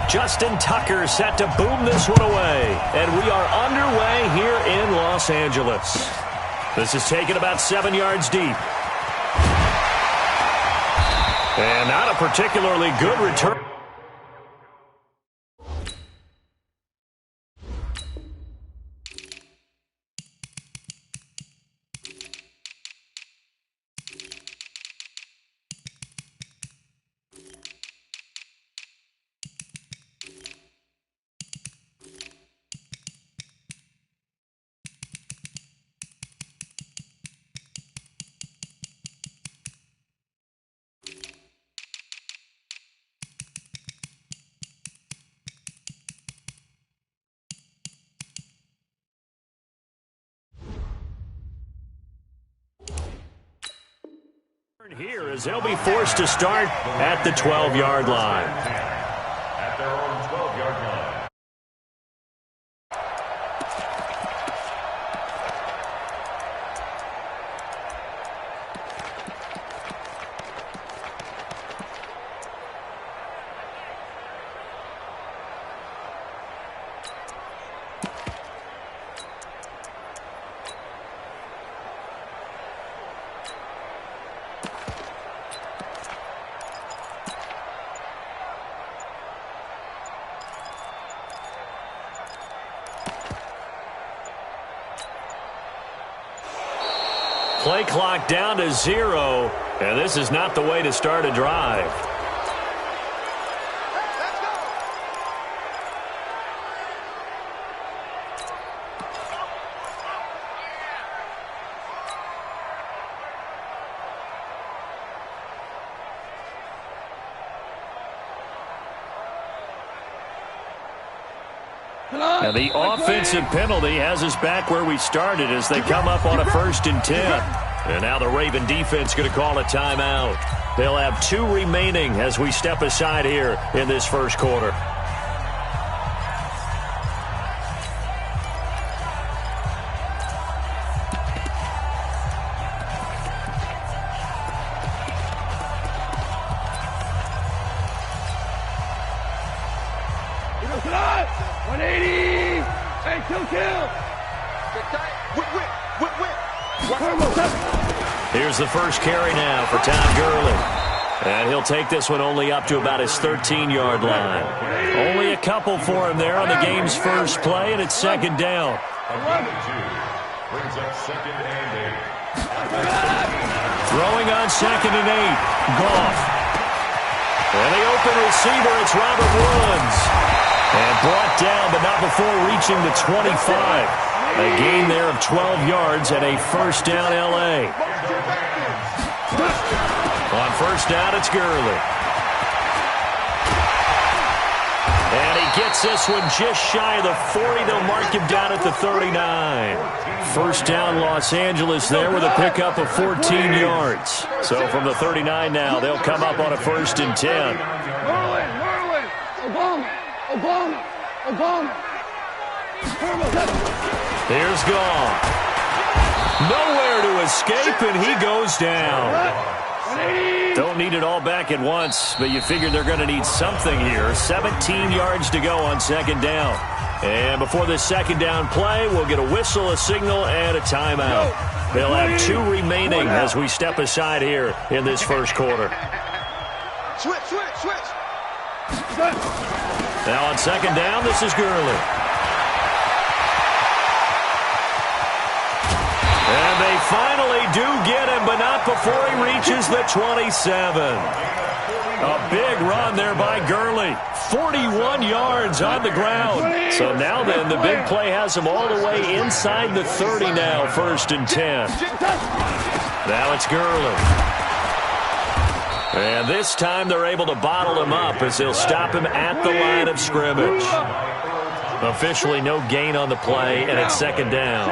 Justin Tucker set to boom this one away. And we are underway here in Los Angeles. This is taken about 7 yards deep. And not a particularly good return. Here as they'll be forced to start at the 12-yard line. At their own 12-yard line. Play clock down to 0, and this is not the way to start a drive. Now the offensive penalty has us back where we started as they come up on a 1st and 10. And now the Raven defense going to call a timeout. They'll have 2 remaining as we step aside here in this first quarter. Here's the first carry now for Todd Gurley. And he'll take this one only up to about his 13-yard line. Only a couple for him there on the game's first play, and it's 2nd down. Brings up 2nd and 8. Throwing on 2nd and 8. Goff. And the open receiver, it's Robert Woods. And brought down, but not before reaching the 25. A gain there of 12 yards and a 1st down L.A. On 1st down, it's Gurley. And he gets this one just shy of the 40. They'll mark him down at the 39. 1st down Los Angeles there with a pickup of 14 yards. So from the 39 now, they'll come up on a 1st and 10. Obama. Here's Goff. Nowhere to escape, and he goes down. Don't need it all back at once, but you figure they're going to need something here. 17 yards to go on 2nd down. And before this 2nd down play, we'll get a whistle, a signal, and a timeout. They'll have 2 remaining as we step aside here in this first quarter. Switch. Now on 2nd down, this is Gurley. And they finally do get him, but not before he reaches the 27. A big run there by Gurley. 41 yards on the ground. So now then, the big play has him all the way inside the 30 now, 1st and 10. Now it's Gurley. And this time they're able to bottle him up as they'll stop him at the line of scrimmage. Officially no gain on the play, and it's 2nd down.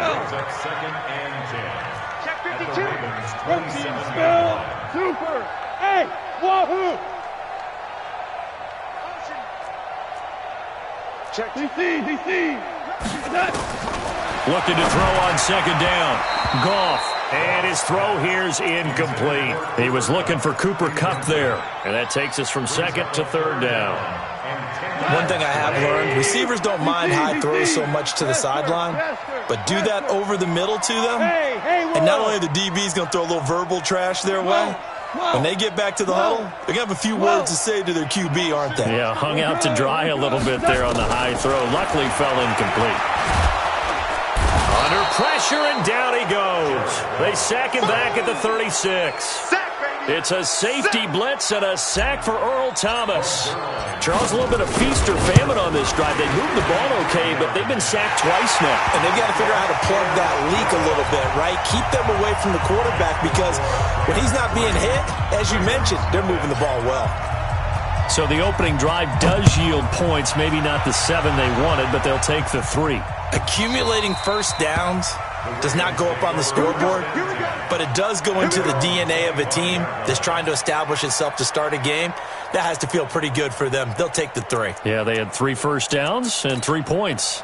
Check 52. Super. Hey, wahoo. Check. DC. Looking to throw on 2nd down. Goff. And his throw here's incomplete. He was looking for Cooper Kupp there. And that takes us from 2nd to 3rd down. One thing I have learned, receivers don't mind high throws so much to the sideline, but do that over the middle to them, and not only are the DBs going to throw a little verbal trash their way, when they get back to the huddle, they're going to have a few words to say to their QB, aren't they? Yeah, hung out to dry a little bit there on the high throw. Luckily fell incomplete. Under pressure, and down he goes. They sack him back at the 36. It's a safety blitz and a sack for Earl Thomas. Charles, a little bit of feast or famine on this drive. They moved the ball okay, but they've been sacked twice now. And they've got to figure out how to plug that leak a little bit, right? Keep them away from the quarterback because when he's not being hit, as you mentioned, they're moving the ball well. So the opening drive does yield points, maybe not the 7 they wanted, but they'll take the 3. Accumulating first downs does not go up on the scoreboard, but it does go into the DNA of a team that's trying to establish itself to start a game. That has to feel pretty good for them. They'll take the 3. Yeah, they had 3 first downs and 3 points.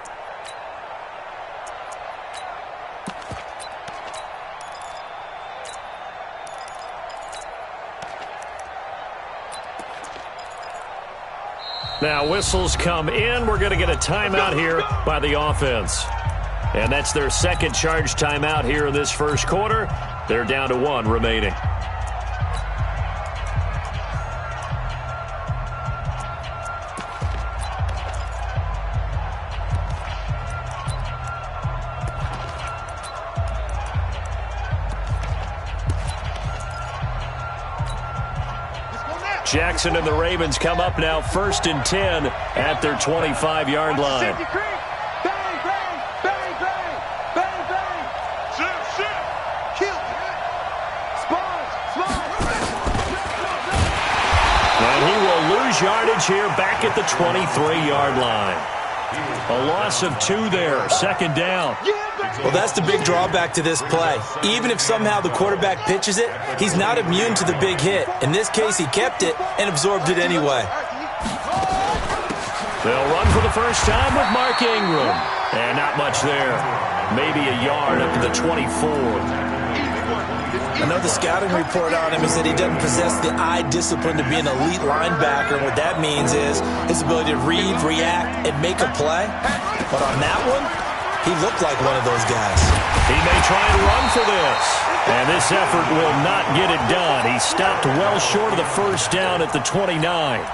Now whistles come in. We're going to get a timeout here by the offense. And that's their second charge timeout here in this first quarter. They're down to 1 remaining. Jackson and the Ravens come up now 1st and 10 at their 25-yard line. And he will lose yardage here back at the 23-yard line. A loss of 2 there, 2nd down. Well, that's the big drawback to this play. Even if somehow the quarterback pitches it, he's not immune to the big hit. In this case, he kept it and absorbed it anyway. They'll run for the first time with Mark Ingram. And not much there. Maybe a yard up to the 24. I know the scouting report on him is that he doesn't possess the eye discipline to be an elite linebacker. What that means is his ability to read, react, and make a play. But on that one, he looked like one of those guys. He may try and run for this. And this effort will not get it done. He stopped well short of the first down at the 29.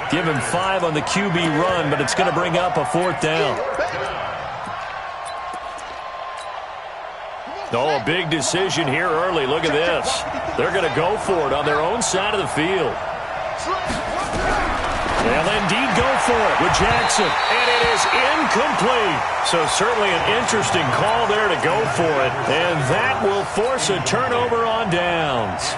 Give him 5 on the QB run, but it's going to bring up a 4th down. Oh, a big decision here early. Look at this. They're going to go for it on their own side of the field. They'll indeed go for it with Jackson. And it is incomplete. So certainly an interesting call there to go for it. And that will force a turnover on downs.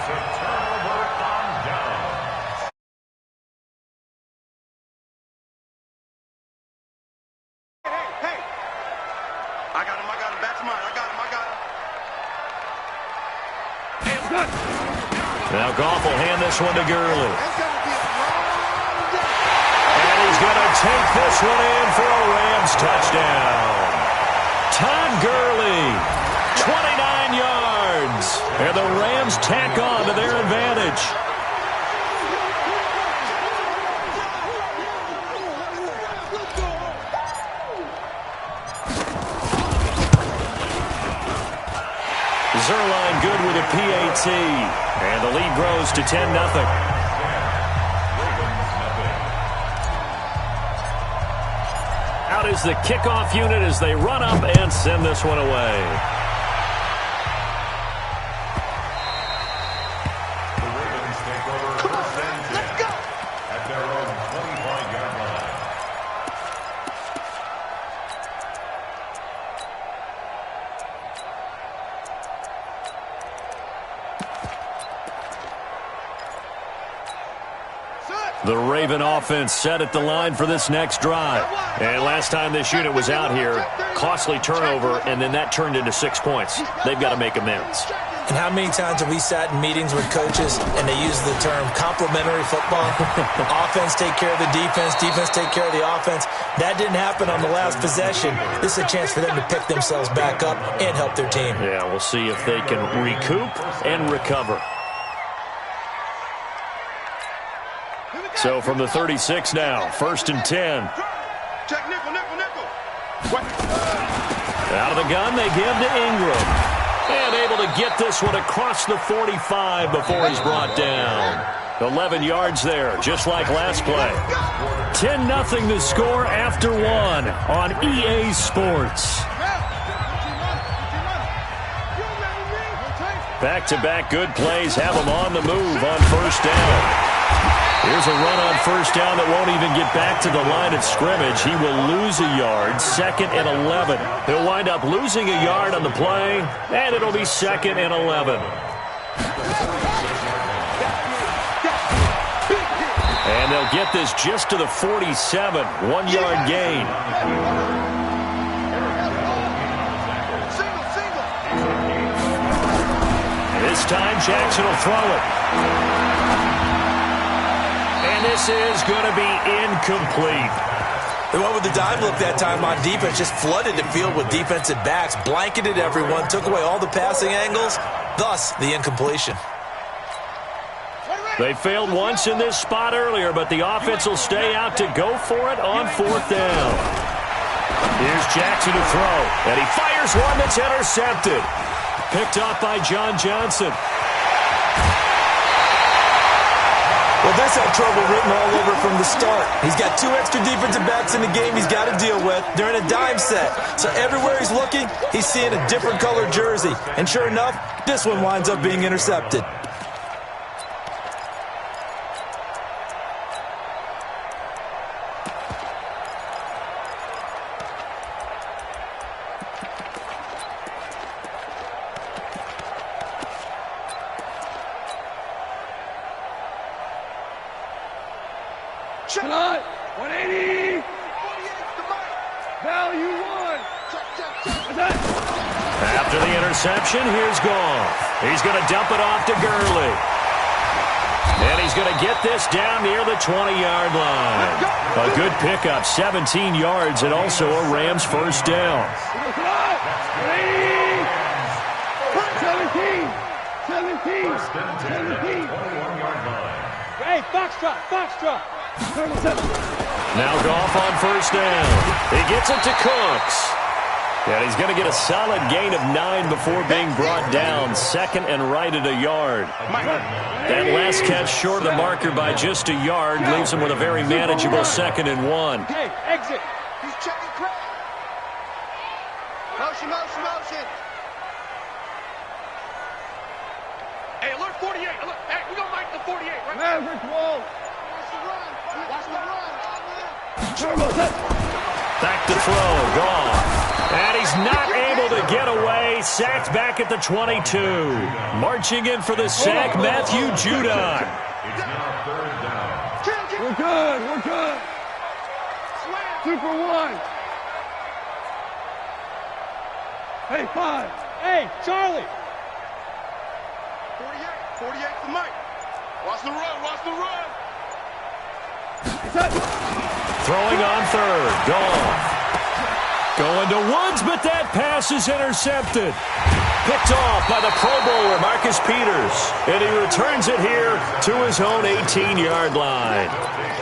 Now Goff will hand this one to Gurley. And he's going to take this one in for a Rams touchdown. Todd Gurley, 29 yards. And the Rams tack on to their advantage. Zerline good with a PAT. And the lead grows to 10-0. Out is the kickoff unit as they run up and send this one away. The Ravens take over. Come on, let's go! At their own 25-yard line. The Raven offense set at the line for this next drive. And last time this unit was out here, costly turnover, and then that turned into 6 points. They've got to make amends. And how many times have we sat in meetings with coaches and they use the term complementary football? Offense take care of the defense, defense take care of the offense. That didn't happen on the last possession. This is a chance for them to pick themselves back up and help their team. Yeah, we'll see if they can recoup and recover. So from the 36 now, 1st and 10. Check nickel. Out of the gun, they give to Ingram. And able to get this one across the 45 before he's brought down. 11 yards there, just like last play. 10-0 the score after one on EA Sports. Back-to-back good plays have him on the move on 1st down. Here's a run on 1st down that won't even get back to the line of scrimmage. He will lose a yard, 2nd and 11. He'll wind up losing a yard on the play, and it'll be 2nd and 11. And they'll get this just to the 47, 1-yard gain. This time Jackson will throw it. And this is going to be incomplete. They went with the dive look that time on defense, just flooded the field with defensive backs, blanketed everyone, took away all the passing angles, thus the incompletion. They failed once in this spot earlier, but the offense will stay out to go for it on 4th down. Here's Jackson to throw, and he fires one that's intercepted. Picked off by John Johnson. Well, this had trouble written all over from the start. He's got 2 extra defensive backs in the game he's got to deal with. They're in a dime set. So everywhere he's looking, he's seeing a different colored jersey. And sure enough, this one winds up being intercepted. Shot. 180. Value 1. After the interception, here's Goff. He's going to dump it off to Gurley. And he's going to get this down near the 20-yard line. A good pickup, 17 yards, and also a Rams 1st down. 17. Hey, Foxtrot. Now Goff on 1st down. He gets it to Cooks. And he's going to get a solid gain of 9 before being brought down. 2nd and right at a yard. That last catch short of the marker by just a yard leaves him with a very manageable 2nd and 1. Okay, exit. He's checking crowd. Motion. Hey, alert 48. Alert. Hey, we're going to make the 48, right? Maverick wall. Watch the run. Back to throw. Goff. And he's not able to get away. Sacked back at the 22. Marching in for the sack, Matthew Judon. We're good. Super 1. Hey, 5. Hey, Charlie. 48 for Mike. Watch the run. Throwing on 3rd. Goff. Going to Woods, but that pass is intercepted. Picked off by the Pro Bowler, Marcus Peters. And he returns it here to his own 18-yard line.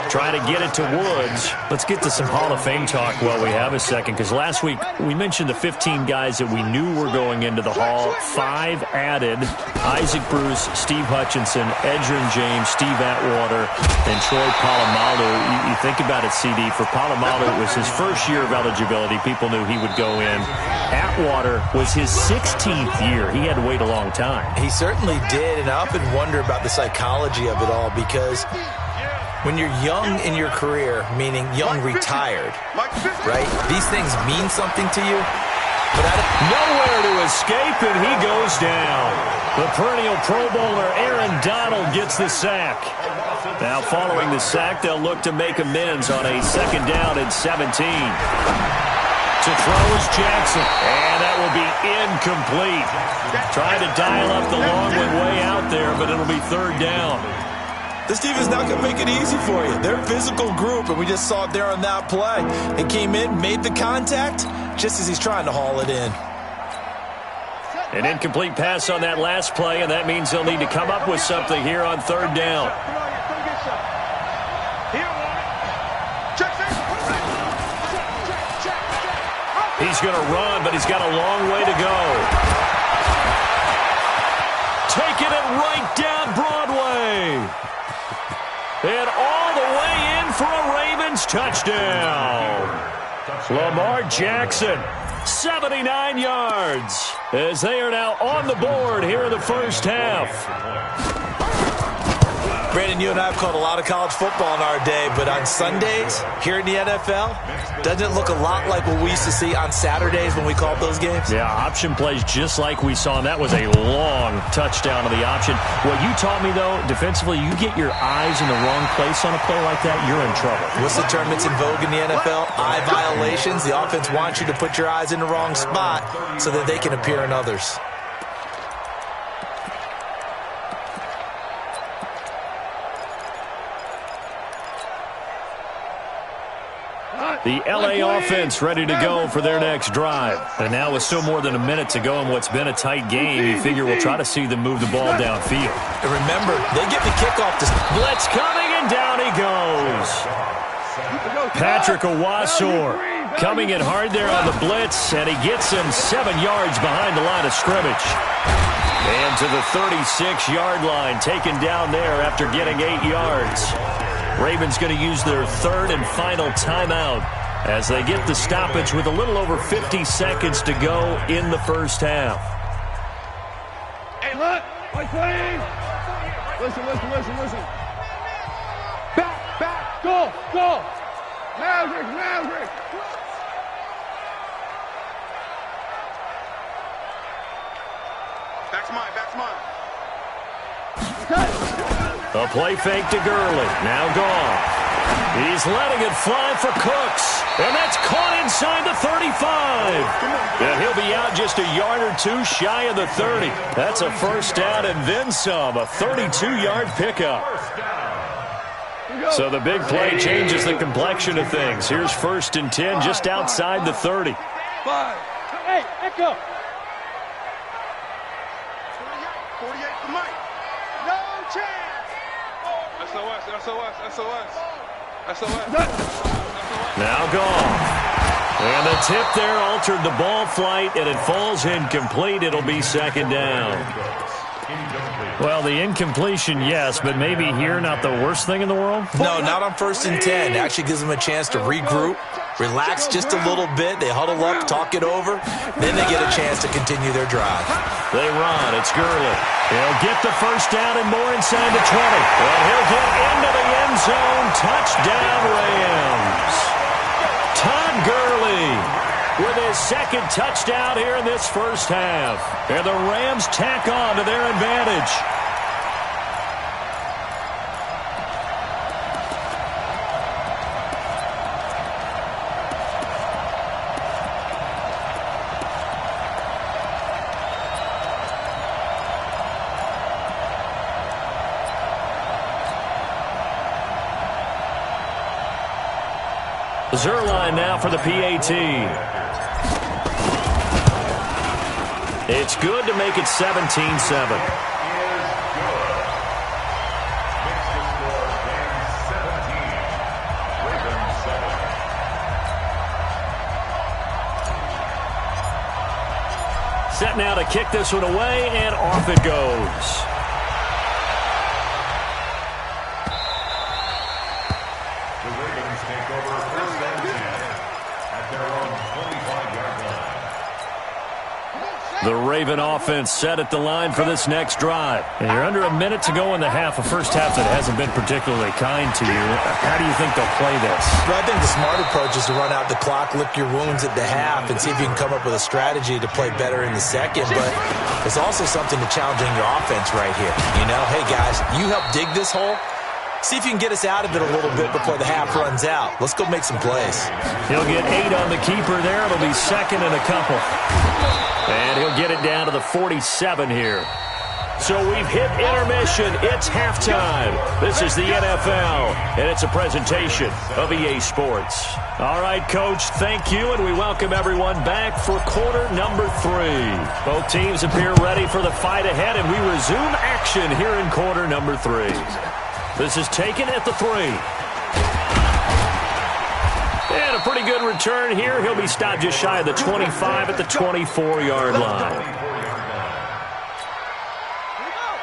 Trying to get it to Woods. Let's get to some Hall of Fame talk while we have a second, because last week we mentioned the 15 guys that we knew were going into the Hall. 5 added: Isaac Bruce, Steve Hutchinson, Edgerrin James, Steve Atwater, and Troy Polamalu. You think about it, CD. For Polamalu, it was his first year of eligibility. People knew he would go in. Atwater was his 16th year. He had to wait a long time. He certainly did, and I often wonder about the psychology of it all, because when you're young in your career, meaning young retired, right, these things mean something to you. But nowhere to escape, and he goes down. The perennial Pro Bowler Aaron Donald gets the sack. Now following the sack, they'll look to make amends on a 2nd down and 17. To throw is Jackson, and that will be incomplete. Trying to dial up the long one way out there, but it'll be 3rd down. This team is not going to make it easy for you. They're a physical group, and we just saw it there on that play. It came in, made the contact, just as he's trying to haul it in. An incomplete pass on that last play, and that means they'll need to come up with something here on 3rd down. he's going to run, but he's got a long way to go. Taking it right down Broadway. And all the way in for a Ravens touchdown. Lamar Jackson, 79 yards, as they are now on the board here in the first half. Brandon, you and I have called a lot of college football in our day, but on Sundays here in the NFL, doesn't it look a lot like what we used to see on Saturdays when we called those games? Yeah, option plays just like we saw, and that was a long touchdown to the option. What you taught me, though, defensively, you get your eyes in the wrong place on a play like that, you're in trouble. What's the term that's in vogue in the NFL? Eye violations. The offense wants you to put your eyes in the wrong spot so that they can appear in others. The L.A. offense ready to go for their next drive. And now with still more than a minute to go in what's been a tight game, you figure we'll try to see them move the ball downfield. And remember, they get the kickoff to... Blitz coming, and down he goes. Patrick Owasor coming in hard there on the blitz, and he gets him 7 yards behind the line of scrimmage. And to the 36-yard line, taken down there after getting 8 yards. Ravens going to use their third and final timeout as they get the stoppage with a little over 50 seconds to go in the first half. Hey, look! White flag! Listen. Back! Go! Maverick! Back's mine. A play fake to Gurley. Now gone. He's letting it fly for Cooks. And that's caught inside the 35. And he'll be out just a yard or two shy of the 30. That's a first down and then some. A 32-yard pickup. So the big play changes the complexion of things. Here's 1st and 10 just outside the 30. 5. Hey, Echo. 48 for Mike. No chance. SOS. Now gone. And the tip there altered the ball flight, and it falls incomplete. It'll be 2nd down. Well, the incompletion, yes, but maybe here not the worst thing in the world? No, not on 1st and 10. It actually gives them a chance to regroup, relax just a little bit. They huddle up, talk it over. Then they get a chance to continue their drive. They run. It's Gurley. He'll get the first down and more inside the 20. And he'll get into the end zone. Touchdown, Rams. Todd Gurley with his 2nd touchdown here in this first half. And the Rams tack on to their advantage. Zerline now for the PAT. It's good to make it 17-7. Set now to kick this one away, and off it goes. The Raven offense set at the line for this next drive. And you're under a minute to go in the half, a first half that hasn't been particularly kind to you. How do you think they'll play this? Well, I think the smart approach is to run out the clock, lick your wounds at the half, and see if you can come up with a strategy to play better in the second. But it's also something to challenging your offense right here. You know, hey, guys, you help dig this hole. See if you can get us out of it a little bit before the half runs out. Let's go make some plays. He'll get 8 on the keeper there. It'll be 2nd and a couple. And he'll get it down to the 47 here. So we've hit intermission. It's halftime. This is the NFL, and it's a presentation of EA Sports. All right, Coach, thank you, and we welcome everyone back for quarter number 3. Both teams appear ready for the fight ahead, and we resume action here in quarter number 3. This is taken at the 3. And a pretty good return here. He'll be stopped just shy of the 25 at the 24-yard line.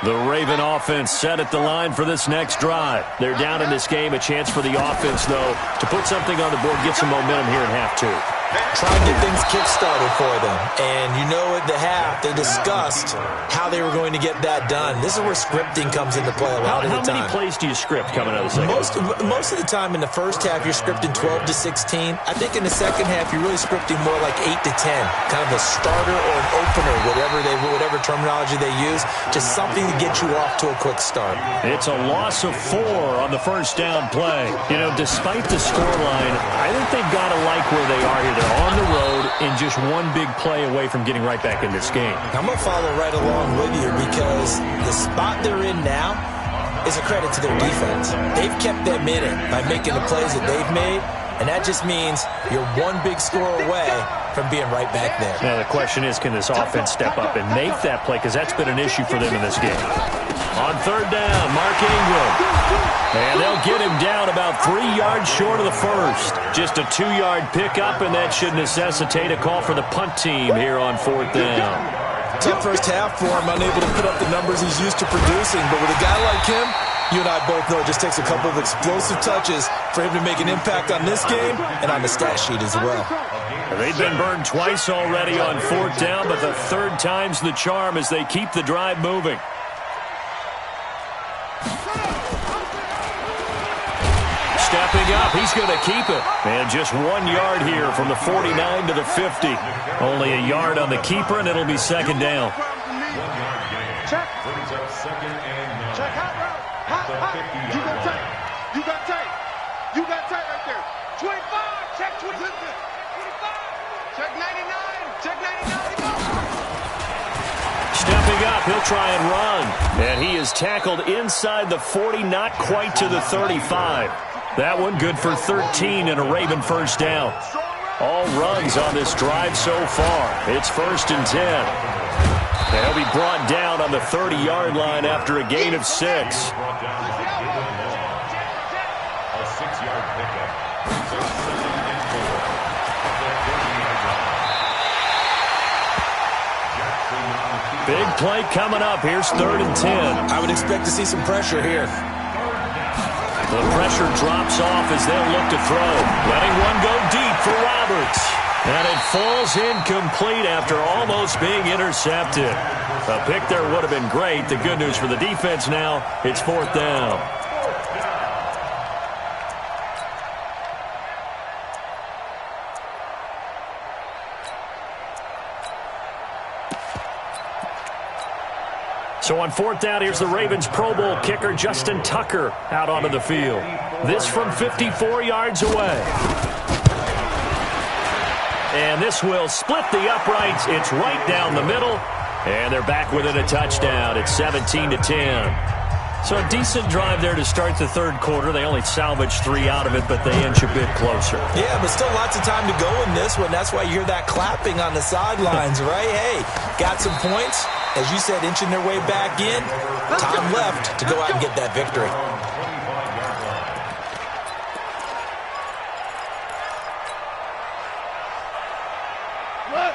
The Raven offense set at the line for this next drive. They're down in this game. A chance for the offense, though, to put something on the board, get some momentum here in half two. Try and get things kick-started for them. And you know at the half, they discussed how they were going to get that done. This is where scripting comes into play a lot of the time. How many plays do you script coming out of the second? Most of the time in the first half, you're scripting 12 to 16. I think in the second half, you're really scripting more like 8 to 10. Kind of a starter or an opener, whatever terminology they use. Just something to get you off to a quick start. It's a loss of 4 on the first down play. You know, despite the scoreline, I think they've got to like where they are here. They're on the road and just one big play away from getting right back in this game. I'm going to follow right along with you because the spot they're in now is a credit to their defense. They've kept them in it by making the plays that they've made, and that just means you're one big score away from being right back there. Now the question is, can this offense step up and make that play? Because that's been an issue for them in this game. On third down, Mark Ingram. And they'll get him down about 3 yards short of the first. Just a 2-yard pickup, and that should necessitate a call for the punt team here on fourth down. Tough first half for him, unable to put up the numbers he's used to producing. But with a guy like him, you and I both know it just takes a couple of explosive touches for him to make an impact on this game and on the stat sheet as well. They've been burned twice already on fourth down, but the third time's the charm as they keep the drive moving. Stepping up, he's going to keep it. And just 1 yard here from the 49 to the 50. Only a yard on the keeper, and it'll be second down. 1 yard gain. Check. Brings up second and 9. Check hot route. Hot. You got tight. You got tight. You got tight right there. 25. Check 25. Check 99. Check 99. Stepping up, he'll try and run. And he is tackled inside the 40, not quite to the 35. That one good for 13 and a Raven first down. All runs on this drive so far. It's first and 10. And he'll be brought down on the 30-yard line after a gain of 6. A 6-yard pickup. So second and 4. At the 30-yard line. Big play coming up. Here's third and 10. I would expect to see some pressure here. The pressure drops off as they'll look to throw. Letting one go deep for Roberts. And it falls incomplete after almost being intercepted. A pick there would have been great. The good news for the defense now, it's fourth down. So on fourth down, here's the Ravens Pro Bowl kicker, Justin Tucker, out onto the field. This from 54 yards away. And this will split the uprights. It's right down the middle. And they're back within a touchdown. It's 17-10. So a decent drive there to start the third quarter. They only salvaged 3 out of it, but they inch a bit closer. Yeah, but still lots of time to go in this one. That's why you hear that clapping on the sidelines, right? Hey, got some points. As you said, inching their way back in. Time left to go out and get that victory.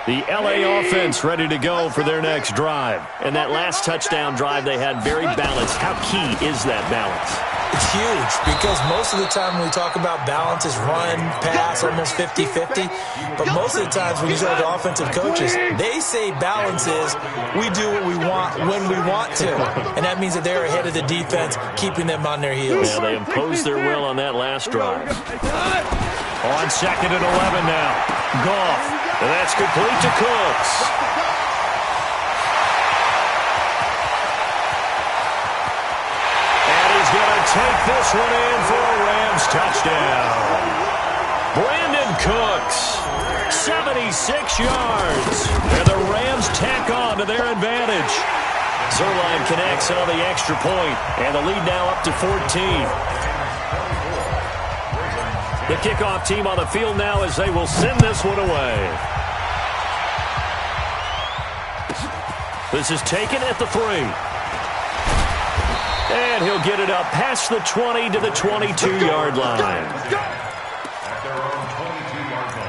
The LA offense ready to go for their next drive. And that last touchdown drive they had very balanced. How key is that balance? It's huge because most of the time when we talk about balance is run, pass, almost 50-50. But most of the times when you talk to offensive coaches, they say balance is we do what we want when we want to. And that means that they're ahead of the defense, keeping them on their heels. Yeah, they imposed their will on that last drive. On second and 11 now. Goff. And that's complete to Cooks. And he's going to take this one in for a Rams touchdown. Brandon Cooks, 76 yards. And the Rams tack on to their advantage. Zerline connects on the extra point, and the lead now up to 14. The kickoff team on the field now as they will send this one away. This is taken at the 3. And he'll get it up past the 20 to the 22-yard line. At their own 22-yard line.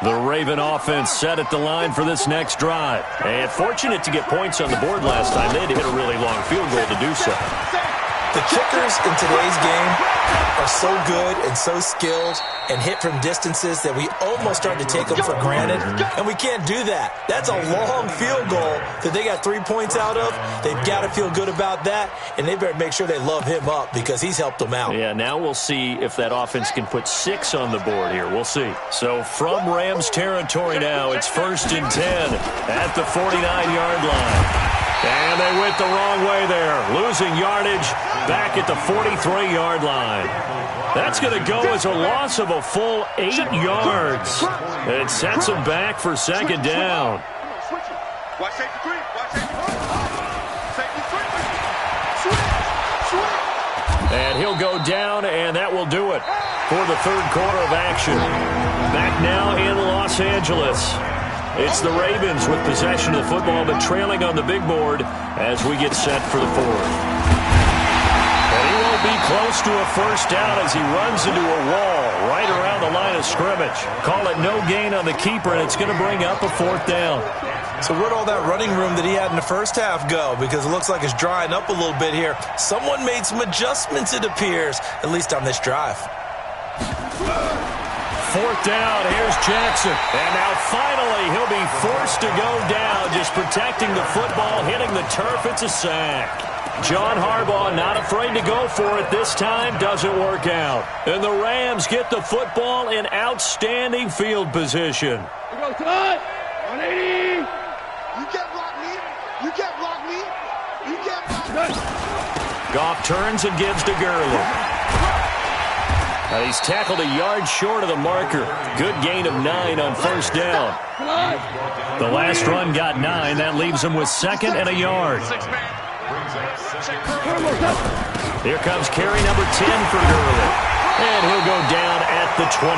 The Raven offense set at the line for this next drive. And fortunate to get points on the board last time. They had to hit a really long field goal to do so. The kickers in today's game are so good and so skilled and hit from distances that we almost start to take them for granted, and we can't do that. That's a long field goal that they got 3 points out of. They've got to feel good about that, and they better make sure they love him up because he's helped them out. Yeah, now we'll see if that offense can put 6 on the board here. We'll see. So from Rams territory now, it's 1st and 10 at the 49-yard line. And they went the wrong way there, losing yardage back at the 43-yard line. That's going to go as a loss of a full 8 yards. It sets them back for 2nd down. Watch safety three. Watch safety three. Safety three. Switch. And he'll go down, and that will do it for the 3rd quarter of action. Back now in Los Angeles. It's the Ravens with possession of the football, but trailing on the big board as we get set for the 4th. And he won't be close to a 1st down as he runs into a wall right around the line of scrimmage. Call it no gain on the keeper, and it's going to bring up a 4th down. So where'd all that running room that he had in the first half go? Because it looks like it's drying up a little bit here. Someone made some adjustments, it appears, at least on this drive. 4th down, here's Jackson. And now finally he'll be forced to go down, just protecting the football, hitting the turf. It's a sack. John Harbaugh not afraid to go for it this time. Doesn't work out. And the Rams get the football in outstanding field position. You go, Todd. 180. You can't block me. You can't block me. You can't block me. Goff turns and gives to Gurley. He's tackled a yard short of the marker. Good gain of 9 on 1st down. The last run got 9. That leaves him with 2nd and a yard. Here comes carry number 10 for Gurley. And he'll go down at the 28.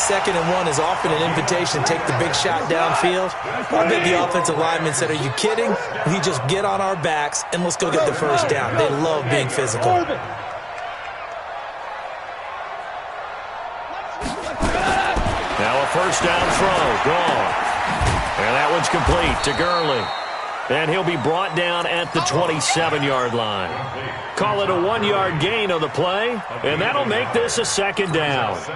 2nd and 1 is often an invitation to take the big shot downfield. I bet the offensive lineman said, are you kidding? We just get on our backs and let's go get the 1st down. They love being physical. Now a 1st down throw, gone. And that one's complete to Gurley. And he'll be brought down at the 27-yard line. Call it a 1-yard gain on the play, and that'll make this a 2nd down. 20.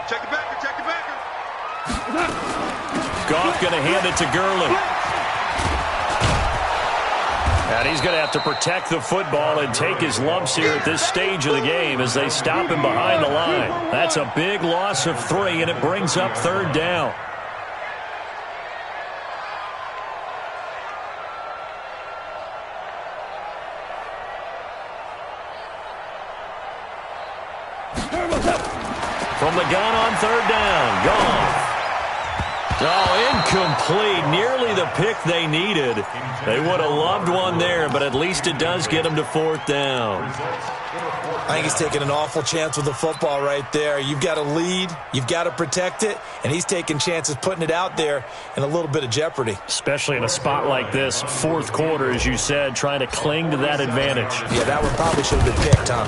Check the backer, check the backer. Goff going to hand it to Gurley. And he's going to have to protect the football and take his lumps here at this stage of the game as they stop him behind the line. That's a big loss of 3, and it brings up 3rd down. From the gun on 3rd down, Goff. Oh, incomplete. Nearly the pick they needed. They would have loved one there, but at least it does get them to 4th down. I think he's taking an awful chance with the football right there. You've got to lead, you've got to protect it, and he's taking chances putting it out there in a little bit of jeopardy. Especially in a spot like this, 4th quarter, as you said, trying to cling to that advantage. Yeah, that one probably should have been picked, Tom.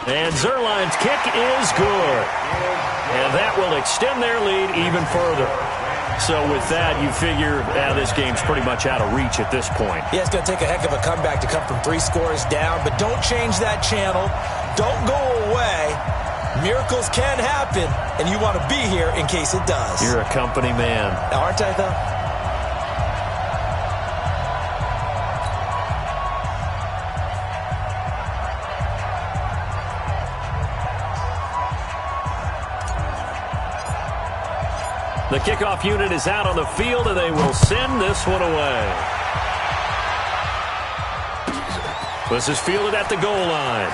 And Zerline's kick is good. And that will extend their lead even further. So with that, you figure this game's pretty much out of reach at this point. Yeah, it's going to take a heck of a comeback to come from 3 scores down, but don't change that channel. Don't go away. Miracles can happen, and you want to be here in case it does. You're a company man. Aren't I, though? The kickoff unit is out on the field, and they will send this one away. This is fielded at the goal line.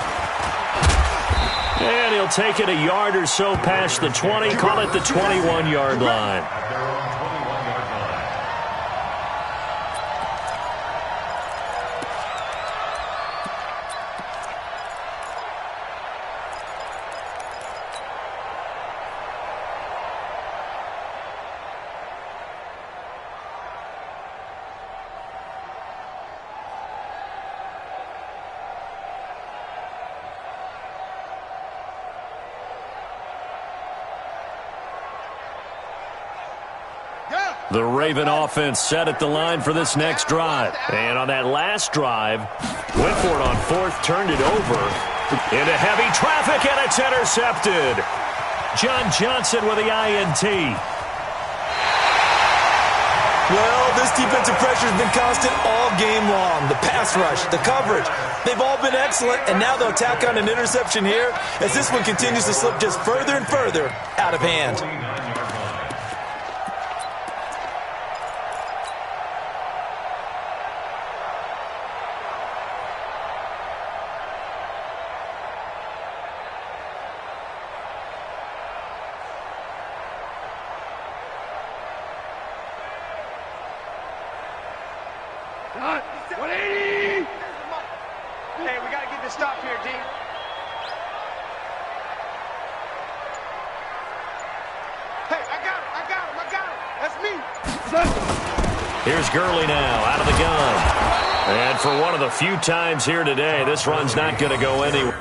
And he'll take it a yard or so past the 20, call it the 21-yard line. The Raven offense set at the line for this next drive. And on that last drive, went for it on fourth, turned it over into heavy traffic, and it's intercepted. John Johnson with the INT. Well, this defensive pressure has been constant all game long. The pass rush, the coverage, they've all been excellent, and now they'll tack on an interception here as this one continues to slip just further and further out of hand. Here's Gurley now, out of the gun. And for one of the few times here today, this run's not going to go anywhere.